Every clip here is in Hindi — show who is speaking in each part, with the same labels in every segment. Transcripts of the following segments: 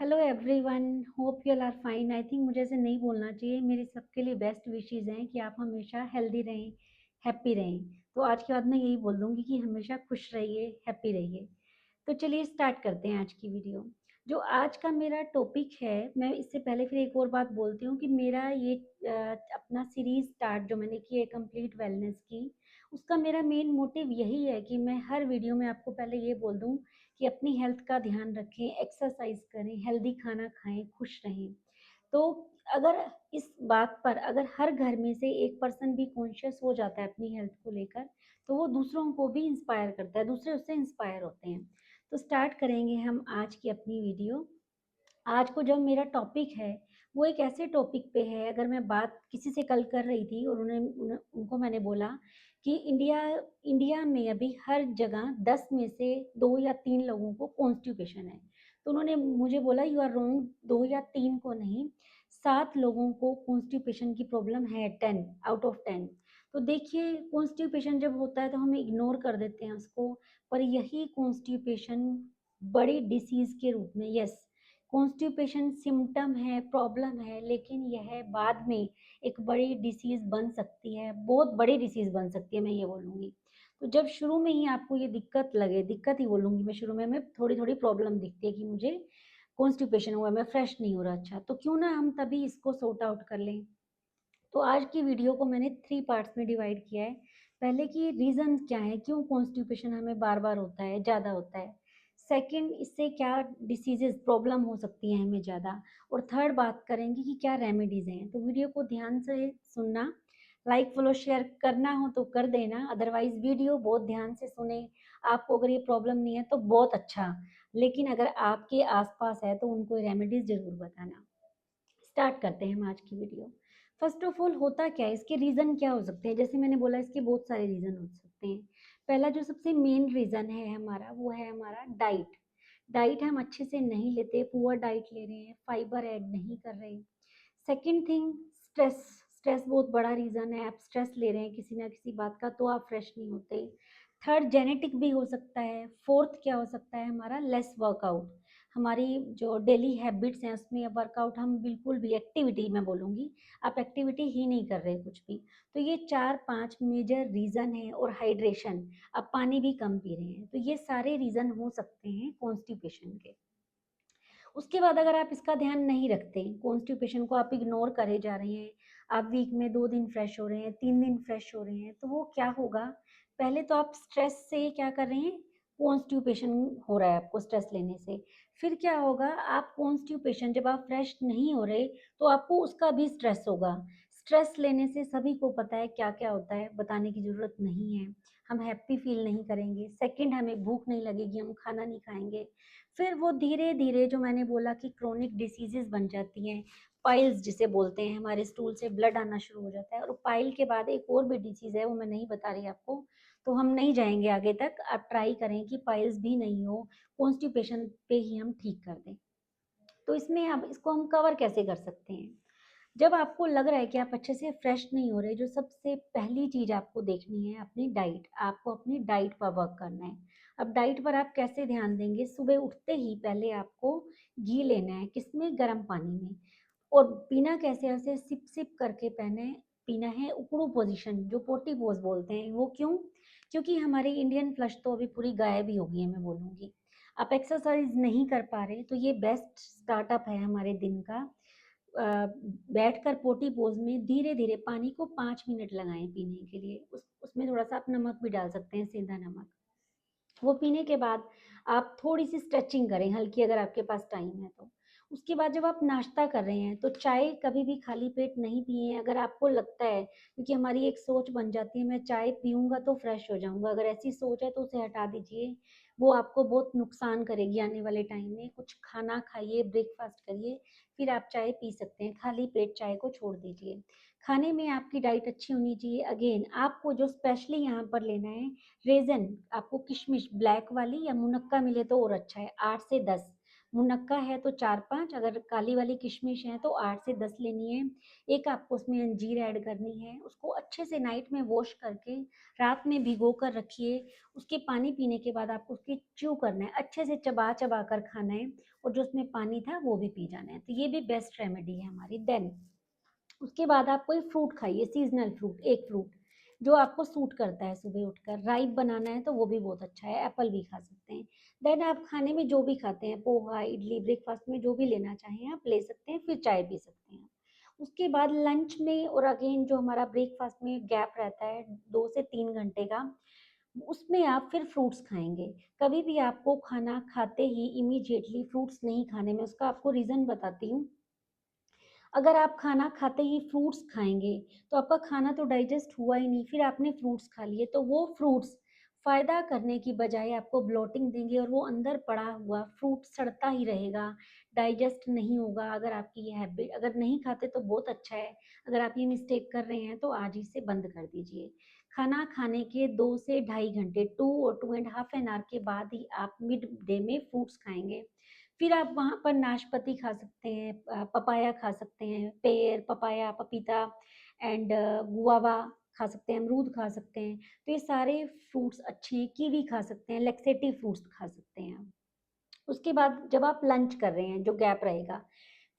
Speaker 1: Hello everyone, hope you all are fine. I think मुझे ऐसे नहीं बोलना चाहिए। मेरी सबके लिए बेस्ट विशेज़ हैं कि आप हमेशा हेल्दी रहें, हैप्पी रहें। तो आज के बाद मैं यही बोल दूँगी कि हमेशा खुश रहिए, हैप्पी रहिए। तो चलिए स्टार्ट करते हैं आज की वीडियो। जो आज का मेरा टॉपिक है, मैं इससे पहले फिर एक और बात बोलती हूँ कि मेरा ये अपना सीरीज़ स्टार्ट जो मैंने की है कंप्लीट वेलनेस की, उसका मेरा मेन मोटिव यही है कि मैं हर वीडियो में आपको पहले ये बोल दूँ कि अपनी हेल्थ का ध्यान रखें, एक्सरसाइज करें, हेल्दी खाना खाएं, खुश रहें। तो अगर इस बात पर अगर हर घर में से एक पर्सन भी कॉन्शियस हो जाता है अपनी हेल्थ को लेकर, तो वो दूसरों को भी इंस्पायर करता है, दूसरे उससे इंस्पायर होते हैं। तो स्टार्ट करेंगे हम आज की अपनी वीडियो। आज को जो मेरा टॉपिक है वो एक ऐसे टॉपिक पे है। अगर मैं बात किसी से कल कर रही थी और उनको मैंने बोला कि इंडिया इंडिया में अभी हर जगह 10 में से 2 या 3 लोगों को कॉन्स्टिपेशन है। तो उन्होंने मुझे बोला यू आर रॉन्ग, 2 या 3 को नहीं, 7 लोगों को कॉन्स्टिपेशन की प्रॉब्लम है, 10 आउट ऑफ 10। तो देखिए, कॉन्स्टिपेशन जब होता है तो हम इग्नोर कर देते हैं उसको, पर यही कॉन्स्टिपेशन बड़ी डिसीज के रूप में, यस, कॉन्स्टिपेशन सिम्टम है, प्रॉब्लम है, लेकिन यह बाद में एक बड़ी डिसीज़ बन सकती है, बहुत बड़ी डिसीज़ बन सकती है, मैं ये बोलूँगी। तो जब शुरू में ही आपको ये दिक्कत लगे, दिक्कत ही बोलूँगी मैं, शुरू में हमें थोड़ी-थोड़ी प्रॉब्लम दिखती है कि मुझे कॉन्स्टिपेशन हुआ है, मैं फ्रेश नहीं हो रहा, अच्छा, तो क्यों ना हम तभी इसको सॉर्ट आउट कर लें। तो आज की वीडियो को मैंने 3 पार्ट्स में डिवाइड किया है। पहले कि रीज़न क्या है, क्यों कॉन्स्टिपेशन हमें बार-बार होता है, ज़्यादा होता है। सेकंड, इससे क्या डिसीज़ेज़, प्रॉब्लम हो सकती हैं हमें ज़्यादा। और थर्ड बात करेंगे कि क्या रेमेडीज़ हैं। तो वीडियो को ध्यान से सुनना, लाइक, फॉलो, शेयर करना हो तो कर देना, अदरवाइज़ वीडियो बहुत ध्यान से सुनें। आपको अगर ये प्रॉब्लम नहीं है तो बहुत अच्छा, लेकिन अगर आपके आस-पास है तो उनको रेमेडीज़ ज़रूर बताना। स्टार्ट करते हैं हम आज की वीडियो। फर्स्ट ऑफ ऑल, होता क्या है, इसके रीज़न क्या हो सकते हैं? जैसे मैंने बोला, इसके बहुत सारे रीज़न हो सकते हैं। पहला जो सबसे मेन रीज़न है हमारा, वो है हमारा डाइट। डाइट हम अच्छे से नहीं लेते, पुअर डाइट ले रहे हैं, फाइबर ऐड नहीं कर रहे। Second thing, stress. स्ट्रेस बहुत बड़ा रीज़न है। आप स्ट्रेस ले रहे हैं किसी ना किसी बात का तो आप फ्रेश नहीं होते। थर्ड, जेनेटिक भी हो सकता है। फोर्थ क्या हो सकता है हमारा, लेस वर्कआउट। हमारी जो डेली हैबिट्स हैं उसमें वर्कआउट, हम बिल्कुल भी एक्टिविटी, मैं बोलूँगी आप एक्टिविटी ही नहीं कर रहे कुछ भी। तो ये 4-5 मेजर रीज़न है। और हाइड्रेशन, आप पानी भी कम पी रहे हैं, तो ये सारे रीज़न हो सकते हैं कॉन्स्टिपेशन के। उसके बाद अगर आप इसका ध्यान नहीं रखते, कॉन्स्टिपेशन को आप इग्नोर करे जा रहे हैं, आप वीक में 2 दिन फ्रेश हो रहे हैं, 3 दिन फ्रेश हो रहे हैं, तो वो क्या होगा? पहले तो आप स्ट्रेस से क्या कर रहे हैं, कॉन्स्टिपेशन हो रहा है आपको स्ट्रेस लेने से। फिर क्या होगा, आप कॉन्स्टिपेशन, जब आप फ्रेश नहीं हो रहे तो आपको उसका भी स्ट्रेस होगा। स्ट्रेस लेने से सभी को पता है क्या-क्या होता है, बताने की ज़रूरत नहीं है। हम हैप्पी फ़ील नहीं करेंगे, सेकंड हमें भूख नहीं लगेगी, हम खाना नहीं खाएँगे। फिर वो धीरे-धीरे, जो मैंने बोला कि क्रोनिक डिसीज़ेज़ बन जाती हैं, पाइल्स जिसे बोलते हैं, हमारे स्टूल से ब्लड आना शुरू हो जाता है। और पाइल के बाद एक और भी डिसीज़ है, वो मैं नहीं बता रही आपको, तो हम नहीं जाएँगे आगे तक। आप ट्राई करें कि पाइल्स भी नहीं हो, कॉन्स्टिपेशन पे ही हम ठीक कर दें। तो इसमें अब इसको हम कवर कैसे कर सकते हैं? जब आपको लग रहा है कि आप अच्छे से फ्रेश नहीं हो रहे, जो सबसे पहली चीज़ आपको देखनी है अपनी डाइट। आपको अपनी डाइट पर वर्क करना है। अब डाइट पर आप कैसे ध्यान देंगे? सुबह उठते ही पहले आपको घी लेना है, किसमें? गर्म पानी में। और पीना कैसे है? उसे सिप-सिप करके पीना है, उकड़ू पोज़ीशन, जो पोटी पोज़ बोलते हैं। वो क्यों? क्योंकि हमारी इंडियन फ्लश तो अभी पूरी गायब ही हो गई है, मैं बोलूँगी। आप एक्सरसाइज़ नहीं कर पा रहे, तो ये बेस्ट स्टार्टअप है हमारे दिन का। बैठकर पोटी पोज़ में धीरे-धीरे पानी को 5 मिनट लगाएँ पीने के लिए। उसमें थोड़ा-सा आप नमक भी डाल सकते हैं, सेंधा नमक। वो पीने के बाद आप थोड़ी-सी स्ट्रेचिंग करें हल्की, अगर आपके पास टाइम है तो। उसके बाद जब आप नाश्ता कर रहे हैं, तो चाय कभी भी खाली पेट नहीं पिएँ। अगर आपको लगता है, क्योंकि हमारी एक सोच बन जाती है, मैं चाय पीऊँगा तो फ्रेश हो जाऊँगा, अगर ऐसी सोच है तो उसे हटा दीजिए। वो आपको बहुत नुकसान करेगी आने वाले टाइम में। कुछ खाना खाइए, ब्रेकफ़ास्ट करिए, फिर आप चाय पी सकते हैं। खाली पेट चाय को छोड़ दीजिए। खाने में आपकी डाइट अच्छी होनी चाहिए। अगेन, आपको जो स्पेशली यहाँ पर लेना है, रेज़न, आपको किशमिश ब्लैक वाली या मुनक्का मिले तो और अच्छा है, 8 से 10। मुनक्का है तो 4-5, अगर काली वाली किशमिश है तो 8 से 10 लेनी है। एक आपको उसमें अंजीर ऐड करनी है। उसको अच्छे से नाइट में वॉश करके रात में भिगो कर रखिए। उसके पानी पीने के बाद आपको उसकी च्यू करना है, अच्छे से चबा-चबा कर खाना है और जो उसमें पानी था वो भी पी जाना है। तो ये भी बेस्ट रेमेडी है हमारी। देन उसके बाद आप कोई फ्रूट खाइए, सीजनल फ्रूट, एक फ्रूट जो आपको सूट करता है सुबह उठकर। राइप बनाना है तो वो भी बहुत अच्छा है, एप्पल भी खा सकते हैं। देन आप खाने में जो भी खाते हैं, पोहा, इडली, ब्रेकफास्ट में जो भी लेना चाहें आप ले सकते हैं, फिर चाय पी सकते हैं। उसके बाद लंच में और अगेन जो हमारा ब्रेकफास्ट में गैप रहता है 2 से 3 घंटे का, उसमें आप फिर फ्रूट्स खाएंगे। कभी भी आपको खाना खाते ही इमीडिएटली फ्रूट्स नहीं खाने में, उसका आपको रीज़न बताती हूँ। अगर आप खाना खाते ही फ्रूट्स खाएँगे, तो आपका खाना तो डाइजेस्ट हुआ ही नहीं, फिर आपने फ्रूट्स खा लिए, तो वो फ्रूट्स फ़ायदा करने की बजाय आपको ब्लोटिंग देंगे और वो अंदर पड़ा हुआ फ्रूट सड़ता ही रहेगा, डाइजेस्ट नहीं होगा। अगर आपकी ये हैबिट, अगर नहीं खाते तो बहुत अच्छा है, अगर आप ये मिस्टेक कर रहे हैं तो आज ही से बंद कर दीजिए। खाना खाने के 2 से ढाई घंटे, 2 और 2 एंड हाफ एन आवर के बाद ही आप मिड डे में फ्रूट्स खाएँगे। फिर आप वहाँ पर नाशपाती खा सकते हैं, पपाया खा सकते हैं, पेयर, पपाया, पपीता एंड गुआवा खा सकते हैं, अमरूद खा सकते हैं। तो ये सारे फ्रूट्स अच्छे हैं, कीवी खा सकते हैं, लैक्सेटिव फ्रूट्स खा सकते हैं आप। उसके बाद जब आप लंच कर रहे हैं, जो गैप रहेगा,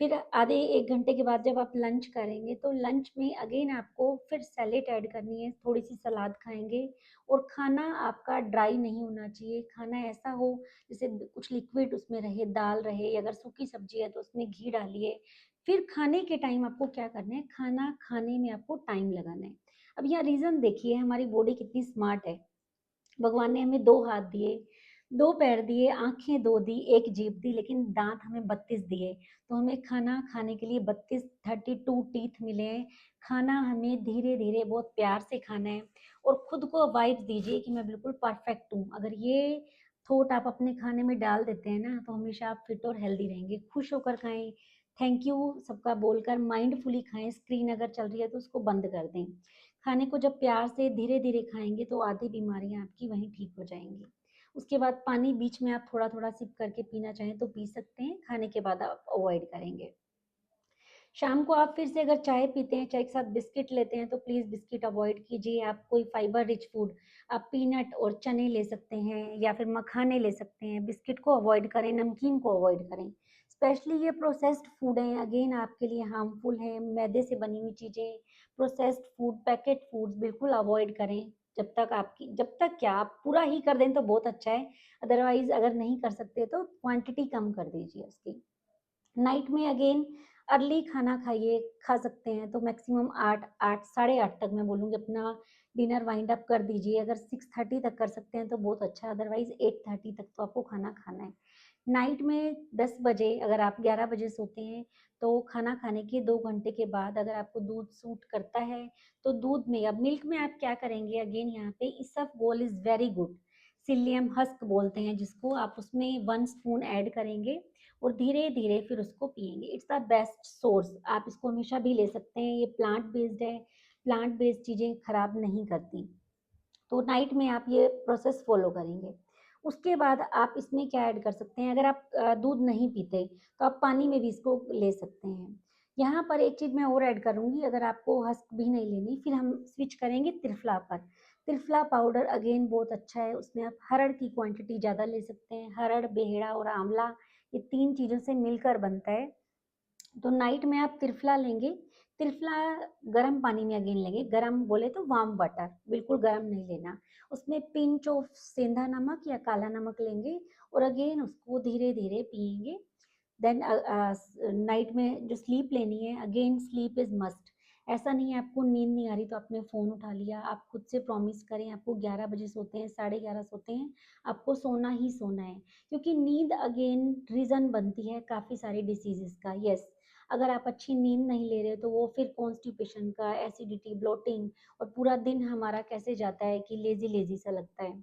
Speaker 1: फिर आधे 1 घंटे के बाद जब आप लंच करेंगे, तो लंच में अगेन आपको फिर सैलेड ऐड करनी है, थोड़ी-सी सलाद खाएँगे और खाना आपका ड्राई नहीं होना चाहिए। खाना ऐसा हो जैसे कुछ लिक्विड उसमें रहे, दाल रहे, अगर सूखी सब्ज़ी है तो उसमें घी डालिए। फिर खाने के टाइम आपको क्या करना है, खाना खाने में आपको टाइम लगाना है। अब यहाँ रीज़न देखिए हमारी बॉडी कितनी स्मार्ट है। भगवान ने हमें 2 हाथ दिए, 2 पैर दिए, आँखें 2 दी, 1 जीभ दी, लेकिन दाँत हमें 32 दिए। तो हमें खाना खाने के लिए 32 टीथ मिले हैं। खाना हमें धीरे-धीरे बहुत प्यार से खाना है और खुद को वाइब्स दीजिए कि मैं बिल्कुल परफेक्ट हूँ। अगर ये थॉट आप अपने खाने में डाल देते हैं ना, तो हमेशा आप फिट और हेल्दी रहेंगे। खुश होकर खाएँ, थैंक यू सबका बोलकर माइंडफुली खाएँ, स्क्रीन अगर चल रही है तो उसको बंद कर दें। खाने को जब प्यार से धीरे-धीरे खाएँगे तो आधी बीमारियाँ आपकी वहीं ठीक हो जाएँगी। उसके बाद पानी बीच में आप थोड़ा-थोड़ा सिप करके पीना चाहें तो पी सकते हैं, खाने के बाद आप अवॉइड करेंगे। शाम को आप फिर से अगर चाय पीते हैं, चाय के साथ बिस्किट लेते हैं तो प्लीज़ बिस्किट अवॉइड कीजिए। आप कोई फाइबर रिच फूड, आप पीनट और चने ले सकते हैं या फिर मखाने ले सकते हैं। बिस्किट को अवॉइड करें, नमकीन को अवॉइड करें। स्पेशली ये प्रोसेस्ड फूड हैं, अगेन आपके लिए हार्मफुल हैं, मैदे से बनी हुई चीज़ें, प्रोसेस्ड फूड, पैकेट फूड्स बिल्कुल अवॉइड करें। जब तक क्या आप पूरा ही कर दें तो बहुत अच्छा है, अदरवाइज़ अगर नहीं कर सकते तो क्वांटिटी कम कर दीजिए उसकी। नाइट में अगेन अर्ली खाना खाइए, खा सकते हैं तो मैक्सिमम 8 साढ़े 8 तक मैं बोलूँगी अपना डिनर वाइंड अप कर दीजिए। अगर 6:30 तक कर सकते हैं तो बहुत अच्छा है, अदरवाइज़ 8:30 तक तो आपको खाना खाना है। नाइट में 10 बजे, अगर आप 11 बजे सोते हैं तो खाना खाने के 2 घंटे के बाद अगर आपको दूध सूट करता है तो दूध में, अब मिल्क में आप क्या करेंगे, अगेन यहाँ पे isabgol is very good, psyllium husk बोलते हैं जिसको, आप उसमें 1 स्पून ऐड करेंगे और धीरे-धीरे फिर उसको पिएँगे। इट्स द बेस्ट सोर्स, आप इसको हमेशा भी ले सकते हैं, ये प्लांट बेस्ड है, प्लांट बेस्ड चीज़ें खराब नहीं करती। तो नाइट में आप ये प्रोसेस फ़ॉलो करेंगे। उसके बाद आप इसमें क्या ऐड कर सकते हैं, अगर आप दूध नहीं पीते, तो आप पानी में भी इसको ले सकते हैं। यहाँ पर एक चीज़ मैं और ऐड करूँगी, अगर आपको हस्क भी नहीं लेनी, फिर हम स्विच करेंगे त्रिफला पर। त्रिफला पाउडर अगेन बहुत अच्छा है, उसमें आप हरड़ की क्वांटिटी ज़्यादा ले सकते हैं। हरड़, बेहड़ा और आंवला, ये 3 चीज़ों से मिलकर बनता है। तो नाइट में आप त्रिफला लेंगे, त्रिफला गर्म पानी में अगेन लेंगे, गर्म बोले तो वार्म वाटर, बिल्कुल गर्म नहीं लेना। उसमें पिंच ऑफ सेंधा नमक या काला नमक लेंगे और अगेन उसको धीरे-धीरे पिएँगे। देन नाइट में जो स्लीप लेनी है, अगेन स्लीप इज़ मस्ट। ऐसा नहीं है आपको नींद नहीं आ रही तो आपने फ़ोन उठा लिया, आप खुद से प्रॉमिस करें, आपको 11 बजे सोते हैं, साढ़े 11 सोते हैं, आपको सोना ही सोना है। क्योंकि नींद अगेन रीज़न बनती है काफ़ी सारी डिसीज़ेज़ का। येस, अगर आप अच्छी नींद नहीं ले रहे तो वो फिर कॉन्स्टिपेशन का, एसिडिटी, ब्लोटिंग और पूरा दिन हमारा कैसे जाता है कि लेज़ी-लेज़ी सा लगता है।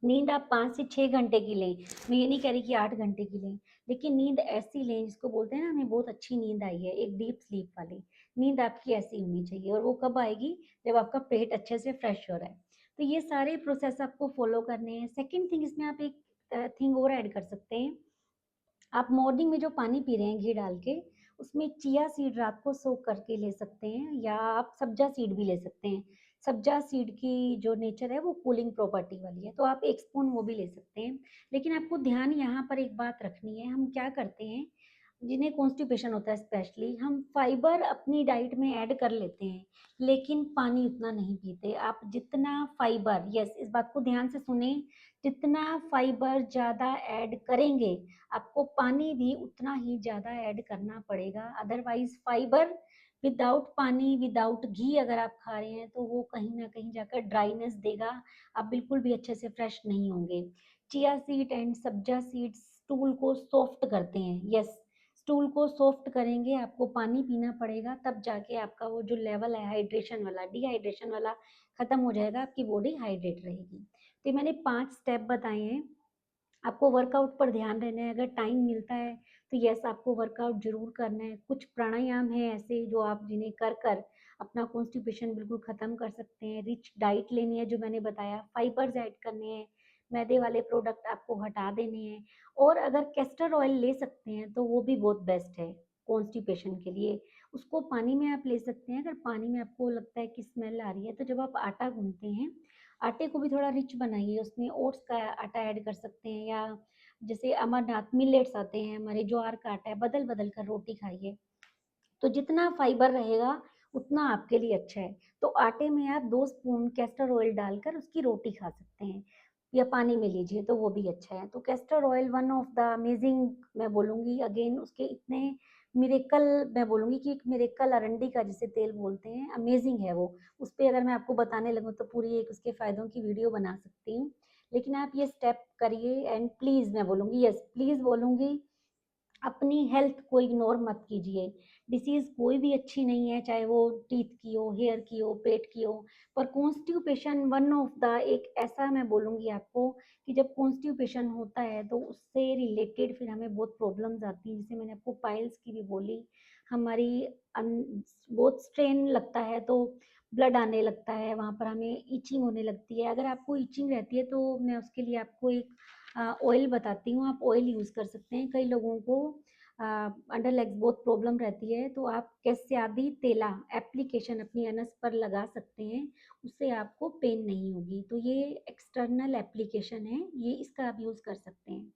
Speaker 1: नींद आप 5 से 6 घंटे की लें, मैं ये नहीं कह रही कि 8 घंटे की लें, लेकिन नींद ऐसी लें जिसको बोलते हैं ना हमें बहुत अच्छी नींद आई है, एक डीप स्लीप वाली। नींद आपकी ऐसी होनी चाहिए और वो कब आएगी? जब आपका पेट अच्छे से फ्रेश हो रहा है। तो ये सारे प्रोसेस आपको फ़ॉलो करने हैं। सेकंड थिंग, इसमें आप एक थिंग और ऐड कर सकते हैं, आप मॉर्निंग में जो पानी पी रहे हैं घी डाल के, उसमें चिया सीड रात को सोक करके ले सकते हैं, या आप सब्जा सीड भी ले सकते हैं। सब्जा सीड की जो नेचर है वो कूलिंग प्रॉपर्टी वाली है, तो आप 1 स्पून वो भी ले सकते हैं। लेकिन आपको ध्यान यहाँ पर एक बात रखनी है, हम क्या करते हैं, जिन्हें कॉन्स्टिपेशन होता है स्पेशली, हम फाइबर अपनी डाइट में ऐड कर लेते हैं, लेकिन पानी उतना नहीं पीते। आप जितना फाइबर, यस इस बात को ध्यान से सुने, जितना फाइबर ज़्यादा ऐड करेंगे, आपको पानी भी उतना ही ज़्यादा ऐड करना पड़ेगा। अदरवाइज फाइबर विदाउट पानी, विदाउट घी अगर आप खा रहे हैं, तो वो कहीं ना कहीं जाकर ड्राइनेस देगा, आप बिल्कुल भी अच्छे से फ्रेश नहीं होंगे। Chia seed and sabja seeds stool को सॉफ्ट करते हैं, यस स्टूल को सॉफ्ट करेंगे, आपको पानी पीना पड़ेगा, तब जाके आपका वो जो लेवल है हाइड्रेशन वाला, डिहाइड्रेशन वाला खत्म हो जाएगा, आपकी बॉडी हाइड्रेट रहेगी। तो ये मैंने 5 स्टेप बताए हैं। आपको वर्कआउट पर ध्यान रहना है, अगर टाइम मिलता है तो यस आपको वर्कआउट जरूर करना है। कुछ प्राणायाम है ऐसे जो आप जिन्हें कर कर अपना कॉन्स्टिपेशन बिल्कुल खत्म कर सकते हैं। रिच डाइट लेनी है जो मैंने बताया, फाइबर्स ऐड करने हैं, मैदे वाले प्रोडक्ट आपको हटा देने हैं, और अगर कैस्टर ऑयल ले सकते हैं तो वो भी बहुत बेस्ट है कॉन्स्टिपेशन के लिए। उसको पानी में आप ले सकते हैं, अगर पानी में आपको लगता है कि स्मेल आ रही है, तो जब आप आटा गूंथते हैं, आटे को भी थोड़ा रिच बनाइए, उसमें ओट्स का आटा ऐड कर सकते हैं, या जैसे अमरनाथ मिलेट्स आते हैं हमारे, ज्वार का आटा है, बदल बदल कर रोटी खाइए, तो जितना फाइबर रहेगा उतना आपके लिए अच्छा है। तो आटे में आप 2 स्पून कैस्टर ऑयल डालकर उसकी रोटी खा सकते हैं, या पानी में लीजिए तो वो भी अच्छा है। तो castor oil one of the amazing, मैं बोलूँगी अगेन, उसके इतने मिरेकल, मैं बोलूँगी कि एक मिरेकल अरंडी का जिसे तेल बोलते हैं, अमेजिंग है वो। उस पे अगर मैं आपको बताने लगूँ तो पूरी एक उसके फ़ायदों की वीडियो बना सकती हूँ। लेकिन आप ये स्टेप करिए, एंड प्लीज़ मैं बोलूँगी, यस प्लीज़ बोलूँगी, अपनी हेल्थ को इग्नोर मत कीजिए। डिसीज कोई भी अच्छी नहीं है, चाहे वो टीथ की हो, हेयर की हो, पेट की हो, पर कॉन्स्टिपेशन वन ऑफ द एक ऐसा, मैं बोलूँगी आपको, कि जब कॉन्स्टिपेशन होता है तो उससे रिलेटेड फिर हमें बहुत प्रॉब्लम्स आती हैं, जैसे मैंने आपको पाइल्स की भी बोली, हमारी बहुत स्ट्रेन लगता है तो ब्लड आने लगता है, वहाँ पर हमें ईचिंग होने लगती है। अगर आपको ईचिंग रहती है तो मैं उसके लिए आपको एक ऑयल बताती हूँ, आप ऑयल यूज़ कर सकते हैं। कई लोगों को अंडर लेग्स बहुत प्रॉब्लम रहती है, तो आप कैस्यादी तेला एप्लीकेशन अपनी अनस पर लगा सकते हैं, उससे आपको पेन नहीं होगी। तो ये एक्सटर्नल एप्लीकेशन है, ये इसका आप यूज़ कर सकते हैं।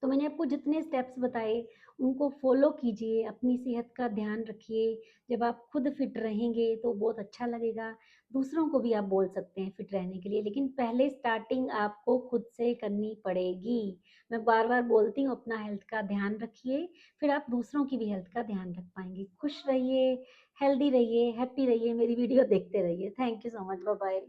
Speaker 1: तो मैंने आपको जितने स्टेप्स बताए उनको फॉलो कीजिए, अपनी सेहत का ध्यान रखिए। जब आप खुद फिट रहेंगे तो बहुत अच्छा लगेगा, दूसरों को भी आप बोल सकते हैं फिट रहने के लिए, लेकिन पहले स्टार्टिंग आपको खुद से करनी पड़ेगी। मैं बार बार बोलती हूँ, अपना हेल्थ का ध्यान रखिए, फिर आप दूसरों की भी हेल्थ का ध्यान रख पाएंगे। खुश रहिए, हेल्दी रहिए, हैप्पी रहिए, मेरी वीडियो देखते रहिए। Thank you so much, bye bye.